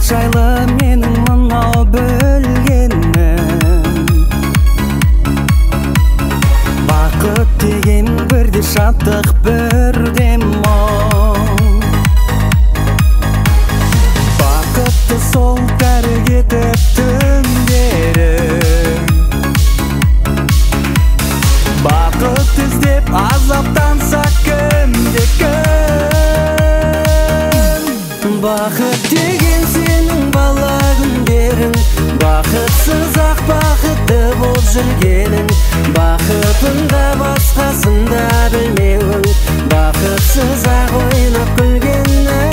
жайлы менің мынау білгенім. Бақыт деген бірде шаттық, бірде мұң. Бақытты сол кәрі кетіп түндері, бақыт іздеп азаптанса кімде-кім. Бақыт деген сенің бала күндерің, бақытсыз ақ бақытты болып жүргенің, бақытында басқасын да білмеуің, бақытсыз ақ ойнап күлгенің.